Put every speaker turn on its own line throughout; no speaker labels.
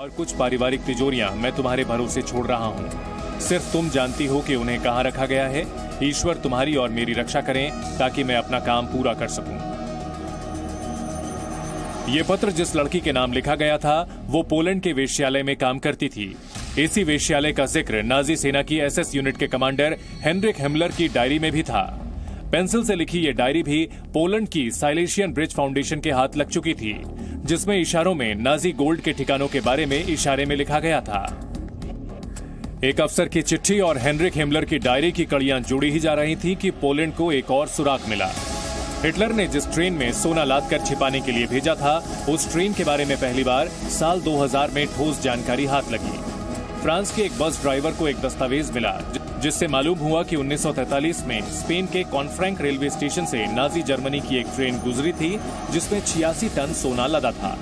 और कुछ पारिवारिक तिजोरियां मैं तुम्हारे भरोसे छोड़ रहा हूँ। सिर्फ तुम जानती हो कि उन्हें कहाँ रखा गया है। ईश्वर तुम्हारी और मेरी रक्षा करें ताकि मैं अपना काम पूरा कर सकूं। ये पत्र जिस लड़की के नाम लिखा गया था वो पोलैंड के वेश्यालय में काम करती थी। इसी वेश्यालय का जिक्र नाजी सेना की एसएस यूनिट के कमांडर हेनरिक हेमलर की डायरी में भी था। पेंसिल से लिखी ये डायरी भी पोलैंड की साइलेशियन ब्रिज फाउंडेशन के हाथ लग चुकी थी, जिसमें इशारों में नाजी गोल्ड के ठिकानों के बारे में इशारे में लिखा गया था। एक अफसर की चिट्ठी और हेनरिक हेमलर की डायरी की कड़ियां जुड़ी ही जा रही थी कि पोलैंड को एक और सुराग मिला। हिटलर ने जिस ट्रेन में सोना लादकर छिपाने के लिए भेजा था, उस ट्रेन के बारे में पहली बार साल 2000 में ठोस जानकारी हाथ लगी। फ्रांस के एक बस ड्राइवर को एक दस्तावेज मिला जिससे मालूम हुआ कि 1943 में स्पेन के कॉन्फ्रैंक रेलवे स्टेशन से नाजी जर्मनी की एक ट्रेन गुजरी थी जिसमें 86 टन सोना लदा था।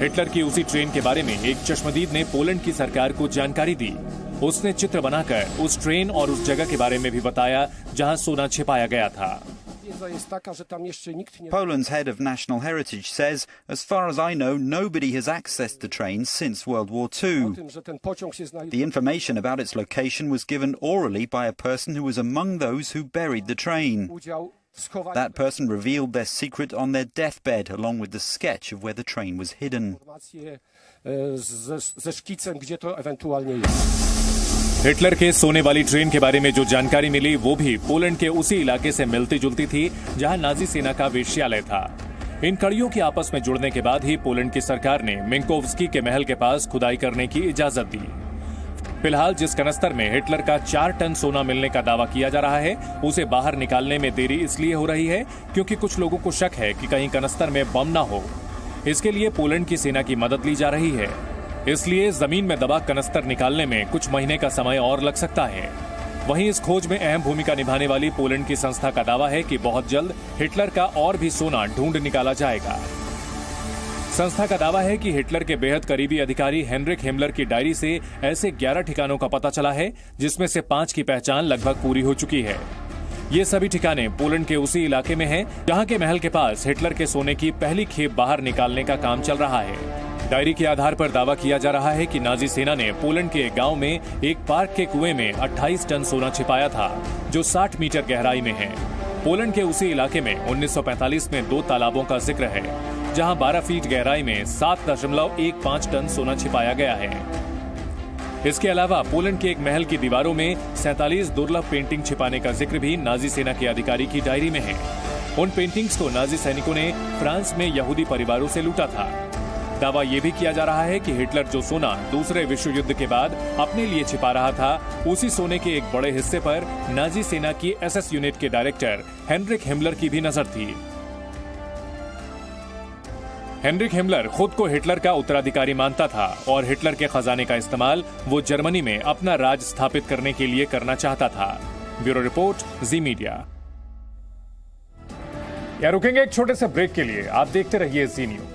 हिटलर की उसी ट्रेन के बारे में एक चश्मदीद ने पोलैंड की सरकार को जानकारी दी। उसने चित्र बनाकर उस ट्रेन और उस जगह के बारे में भी बताया जहां सोना छिपाया गया था।
Poland's head of national heritage says, as far as I know, nobody has accessed the train since World War II. The information about its location was given orally by a person who was among those who buried the train. That person revealed their secret on their deathbed, along with the sketch of where the train was hidden.
Hitler के सोने वाली train के बारे में जो जानकारी मिली वो भी पोलैंड के उसी इलाके से मिलती जुलती थी जहां नाजी सेना का वेश्यालय था। इन कड़ियों की आपस में जुड़ने के बाद ही पोलैंड की सरकार ने मिंकोवस्की के महल के पास खुदाई करने की इजाजत दी। फिलहाल जिस कनस्तर में हिटलर का 4 टन सोना मिलने का दावा किया जा रहा है, उसे बाहर निकालने में देरी इसलिए हो रही है क्योंकि कुछ लोगों को शक है कि कहीं कनस्तर में बम न हो। इसके लिए पोलैंड की सेना की मदद ली जा रही है, इसलिए जमीन में दबा कनस्तर निकालने में कुछ महीने का समय और लग सकता है। वहीं इस खोज में अहम भूमिका निभाने वाली पोलैंड की संस्था का दावा है कि बहुत जल्द हिटलर का और भी सोना ढूंढ निकाला जाएगा। संस्था का दावा है कि हिटलर के बेहद करीबी अधिकारी हेनरिक हेमलर की डायरी से ऐसे 11 ठिकानों का पता चला है जिसमें से 5 की पहचान लगभग पूरी हो चुकी है। ये सभी ठिकाने पोलैंड के उसी इलाके में हैं जहां के महल के पास हिटलर के सोने की पहली खेप बाहर निकालने का काम चल रहा है। डायरी के आधार पर दावा किया जा रहा है कि नाजी सेना ने पोलैंड के एक गांव में एक पार्क के कुएं में 28 टन सोना छिपाया था जो 60 मीटर गहराई में है। पोलैंड के उसी इलाके में 1945 में 2 तालाबों का जिक्र है जहां 12 फीट गहराई में 7.15 टन सोना छिपाया गया है। इसके अलावा पोलैंड के एक महल की दीवारों में 47 दुर्लभ पेंटिंग छिपाने का जिक्र भी नाजी सेना के अधिकारी की डायरी में है। उन पेंटिंग्स को नाजी सैनिकों ने फ्रांस में यहूदी परिवारों से लूटा था। दावा यह भी किया जा रहा है कि हिटलर जो सोना दूसरे विश्व युद्ध के बाद अपने लिए छिपा रहा था, उसी सोने के एक बड़े हिस्से पर नाजी सेना की एसएस यूनिट के डायरेक्टर हेनरिक हेमलर की भी नजर थी। हेनरिक हेमलर खुद को हिटलर का उत्तराधिकारी मानता था और हिटलर के खजाने का इस्तेमाल वो जर्मनी में अपना राज स्थापित करने के लिए करना चाहता था। ब्यूरो रिपोर्ट, जी मीडिया। रुकेंगे एक छोटे से ब्रेक के लिए। आप देखते रहिए जी न्यूज।